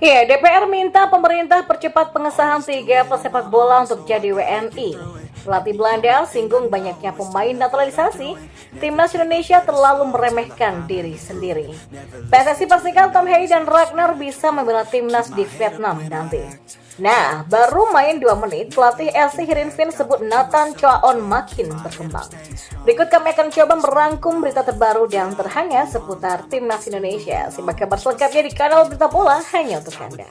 Ya, DPR minta pemerintah percepat pengesahan 3 pesepak bola untuk jadi WNI. Pelatih Belanda singgung banyaknya pemain naturalisasi. Timnas Indonesia terlalu meremehkan diri sendiri. PSSI pastikan Tom Hei dan Ragnar bisa membela timnas di Vietnam nanti. Nah, baru main 2 menit, pelatih SC Heerenveen sebut Nathan Choaon makin berkembang. Berikut kami akan coba merangkum berita terbaru dan terhangat seputar timnas Indonesia. Simak kabar selengkapnya di kanal Berita Bola hanya untuk Anda.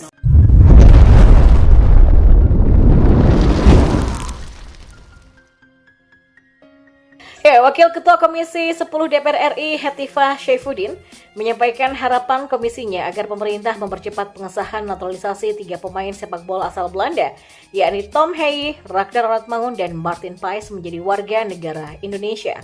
Ya, Wakil Ketua Komisi 10 DPR RI Hetifah Syaifuddin menyampaikan harapan komisinya agar pemerintah mempercepat pengesahan naturalisasi 3 pemain sepak bola asal Belanda, yakni Tom Hei, Ragnar Radmangun, dan Martin Paes menjadi warga negara Indonesia.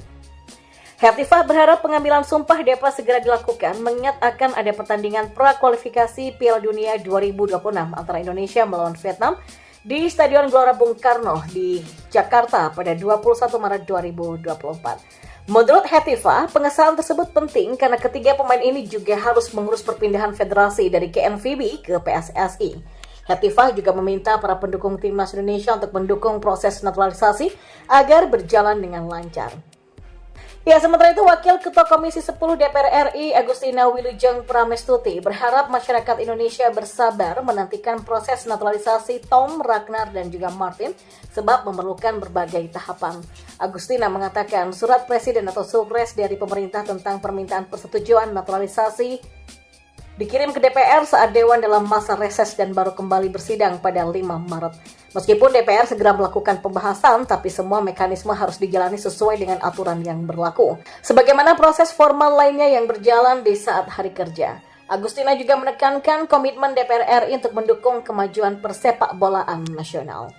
Hetifah berharap pengambilan sumpah dapat segera dilakukan mengingat akan ada pertandingan prakualifikasi Piala Dunia 2026 antara Indonesia melawan Vietnam di Stadion Gelora Bung Karno di Jakarta pada 21 Maret 2024. Menurut Hetifah, pengesahan tersebut penting karena ketiga pemain ini juga harus mengurus perpindahan federasi dari KNVB ke PSSI. Hetifah juga meminta para pendukung timnas Indonesia untuk mendukung proses naturalisasi agar berjalan dengan lancar. Ya, sementara itu Wakil Ketua Komisi 10 DPR RI Agustina Wilujeng Pramestuti berharap masyarakat Indonesia bersabar menantikan proses naturalisasi Tom, Ragnar, dan juga Martin sebab memerlukan berbagai tahapan. Agustina mengatakan surat presiden atau surpres dari pemerintah tentang permintaan persetujuan naturalisasi dikirim ke DPR saat Dewan dalam masa reses dan baru kembali bersidang pada 5 Maret. Meskipun DPR segera melakukan pembahasan, tapi semua mekanisme harus dijalani sesuai dengan aturan yang berlaku. Sebagaimana proses formal lainnya yang berjalan di saat hari kerja. Agustina juga menekankan komitmen DPR RI untuk mendukung kemajuan persepak bolaan nasional.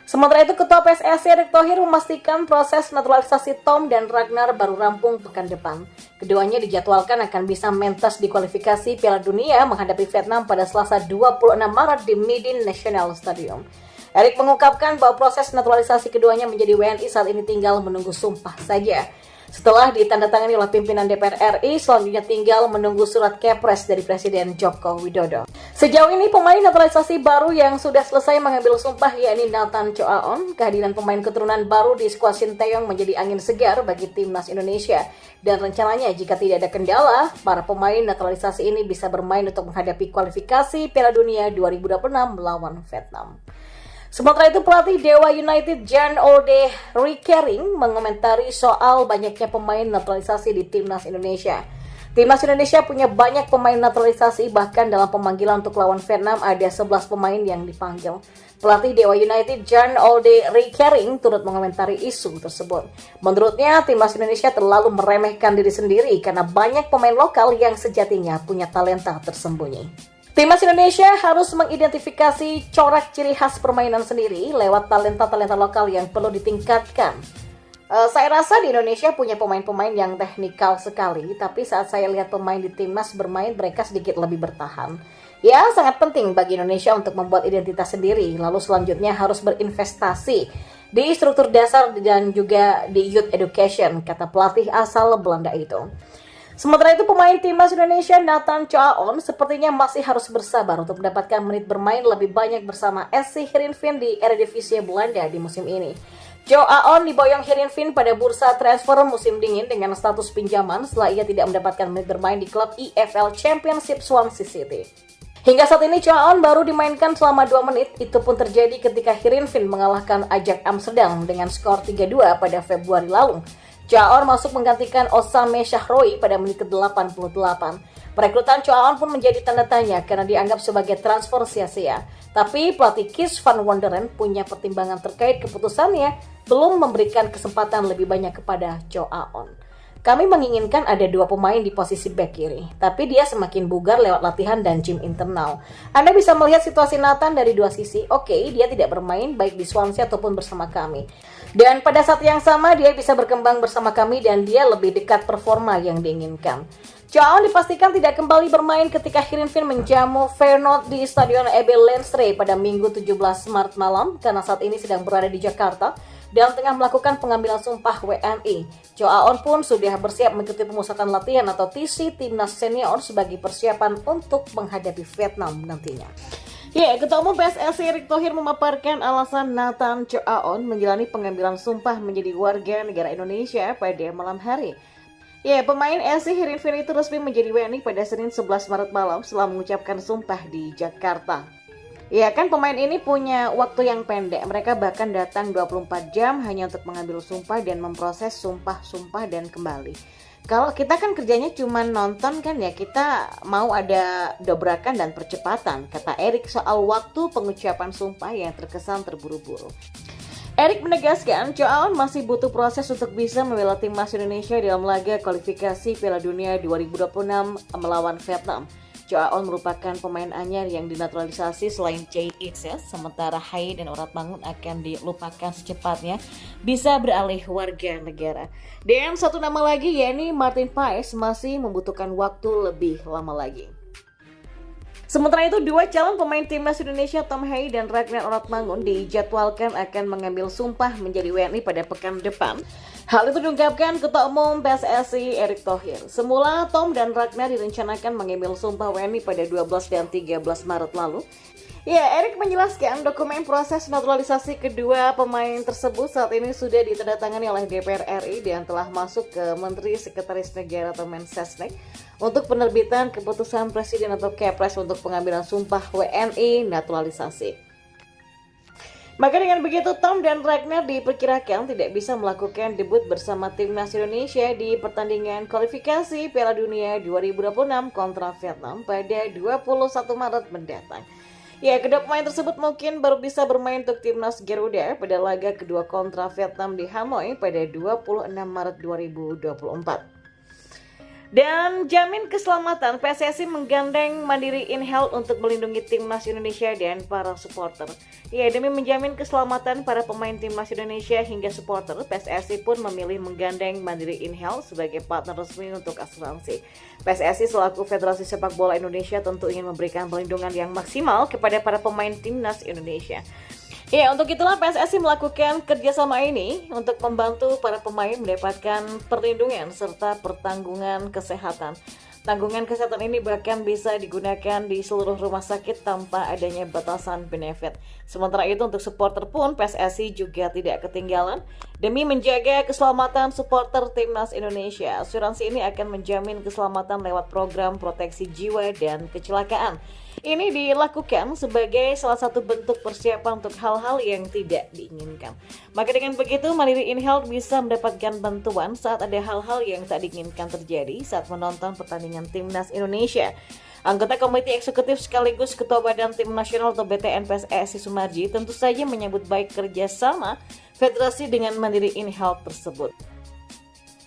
Sementara itu, Ketua PSSI Erick Thohir memastikan proses naturalisasi Tom dan Ragnar baru rampung pekan depan. Keduanya dijadwalkan akan bisa mentas di kualifikasi Piala Dunia menghadapi Vietnam pada Selasa 26 Maret di Midin National Stadium. Erick mengungkapkan bahwa proses naturalisasi keduanya menjadi WNI saat ini tinggal menunggu sumpah saja. Setelah ditandatangani oleh pimpinan DPR RI, selanjutnya tinggal menunggu surat kepres dari Presiden Joko Widodo. Sejauh ini pemain naturalisasi baru yang sudah selesai mengambil sumpah yakni Nathan Choaon. Kehadiran pemain keturunan baru di skuad Sinteyong menjadi angin segar bagi timnas Indonesia. Dan rencananya jika tidak ada kendala, para pemain naturalisasi ini bisa bermain untuk menghadapi kualifikasi Piala Dunia 2026 melawan Vietnam. Sementara itu pelatih Dewa United Jan Olde Riekering mengomentari soal banyaknya pemain naturalisasi di timnas Indonesia. Timnas Indonesia punya banyak pemain naturalisasi, bahkan dalam pemanggilan untuk lawan Vietnam ada 11 pemain yang dipanggil. Pelatih Dewa United Jan Olde Riekering turut mengomentari isu tersebut. Menurutnya timnas Indonesia terlalu meremehkan diri sendiri karena banyak pemain lokal yang sejatinya punya talenta tersembunyi. Timnas Indonesia harus mengidentifikasi corak ciri khas permainan sendiri lewat talenta-talenta lokal yang perlu ditingkatkan. Saya rasa di Indonesia punya pemain-pemain yang teknikal sekali, tapi saat saya lihat pemain di timnas bermain, mereka sedikit lebih bertahan. Ya, sangat penting bagi Indonesia untuk membuat identitas sendiri, lalu selanjutnya harus berinvestasi di struktur dasar dan juga di youth education, kata pelatih asal Belanda itu. Sementara itu pemain timnas Indonesia Nathan Choaon sepertinya masih harus bersabar untuk mendapatkan menit bermain lebih banyak bersama SC Heerenveen di Eredivisie Belanda di musim ini. Choaon diboyong Heerenveen pada bursa transfer musim dingin dengan status pinjaman setelah ia tidak mendapatkan menit bermain di klub EFL Championship Swansea City. Hingga saat ini Choaon baru dimainkan selama 2 menit, itu pun terjadi ketika Heerenveen mengalahkan Ajax Amsterdam dengan skor 3-2 pada Februari lalu. Choaon masuk menggantikan Osame Shahroui pada menit ke-88. Perekrutan Choaon pun menjadi tanda tanya karena dianggap sebagai transfer sia-sia. Tapi pelatih Kees van Wonderen punya pertimbangan terkait keputusannya belum memberikan kesempatan lebih banyak kepada Choaon. Kami menginginkan ada 2 pemain di posisi bek kiri, tapi dia semakin bugar lewat latihan dan gym internal. Anda bisa melihat situasi Nathan dari 2 sisi. Oke, dia tidak bermain baik di Swansea ataupun bersama kami. Dan pada saat yang sama dia bisa berkembang bersama kami dan dia lebih dekat performa yang diinginkan. Choaon dipastikan tidak kembali bermain ketika Heerenveen menjamu Feyenoord di Stadion EB Lenstre pada Minggu 17 Maret malam karena saat ini sedang berada di Jakarta dan tengah melakukan pengambilan sumpah WNI. Cho Aon pun sudah bersiap mengikuti pemusatan latihan atau TC Timnas Senior sebagai persiapan untuk menghadapi Vietnam nantinya. Ya, Ketua Umum PSSI Erick Thohir memaparkan alasan Nathan Cho Aon menjalani pengambilan sumpah menjadi warga negara Indonesia pada malam hari. Ya, pemain SC Heerenveen itu resmi menjadi WNI pada Senin 11 Maret malam setelah mengucapkan sumpah di Jakarta. Ya kan, pemain ini punya waktu yang pendek. Mereka bahkan datang 24 jam hanya untuk mengambil sumpah dan memproses sumpah-sumpah dan kembali. Kalau kita kan kerjanya cuma nonton kan ya, kita mau ada dobrakan dan percepatan, kata Erick soal waktu pengucapan sumpah yang terkesan terburu-buru. Erick menegaskan, Cho Aon masih butuh proses untuk bisa membela timnas Indonesia dalam laga kualifikasi Piala Dunia 2026 melawan Vietnam. Cho Aon merupakan pemain anyar yang dinaturalisasi selain Choi In-sek, sementara Hai dan Oratmangun akan dilupakan secepatnya bisa beralih warga negara. Dan satu nama lagi yakni Martin Paes masih membutuhkan waktu lebih lama lagi. Sementara itu, dua calon pemain timnas Indonesia Tom Hai dan Ragnar Oratmangun dijadwalkan akan mengambil sumpah menjadi WNI pada pekan depan. Hal itu diungkapkan Ketua Umum PSSI Erick Thohir. Semula Tom dan Ragnar direncanakan mengambil sumpah WNI pada 12 dan 13 Maret lalu. Ya, Erick menjelaskan dokumen proses naturalisasi kedua pemain tersebut saat ini sudah ditandatangani oleh DPR RI dan telah masuk ke Menteri Sekretaris Negara atau Mensesnek untuk penerbitan keputusan Presiden atau Kepres untuk pengambilan sumpah WNI naturalisasi. Maka dengan begitu, Tom dan Ragnar diperkirakan tidak bisa melakukan debut bersama timnas Indonesia di pertandingan kualifikasi Piala Dunia 2026 kontra Vietnam pada 21 Maret mendatang. Ya, kedua pemain tersebut mungkin baru bisa bermain untuk timnas Garuda pada laga kedua kontra Vietnam di Hanoi pada 26 Maret 2024. Dan jamin keselamatan, PSSI menggandeng Mandiri InHealth untuk melindungi timnas Indonesia dan para supporter. Ya, demi menjamin keselamatan para pemain timnas Indonesia hingga supporter, PSSI pun memilih menggandeng Mandiri InHealth sebagai partner resmi untuk asuransi. PSSI selaku Federasi Sepak Bola Indonesia tentu ingin memberikan perlindungan yang maksimal kepada para pemain timnas Indonesia. Ya, untuk itulah PSSI melakukan kerjasama ini untuk membantu para pemain mendapatkan perlindungan serta pertanggungan kesehatan. Tanggungan kesehatan ini bahkan bisa digunakan di seluruh rumah sakit tanpa adanya batasan benefit. Sementara itu untuk supporter pun PSSI juga tidak ketinggalan. Demi menjaga keselamatan supporter timnas Indonesia, asuransi ini akan menjamin keselamatan lewat program proteksi jiwa dan kecelakaan. Ini dilakukan sebagai salah satu bentuk persiapan untuk hal-hal yang tidak diinginkan. Maka dengan begitu, Mandiri InHealth bisa mendapatkan bantuan saat ada hal-hal yang tak diinginkan terjadi saat menonton pertandingan timnas Indonesia. Anggota Komite Eksekutif sekaligus Ketua Badan Tim Nasional atau BTN PSSI Sumarji tentu saja menyambut baik kerjasama Federasi dengan Mandiri InHealth tersebut.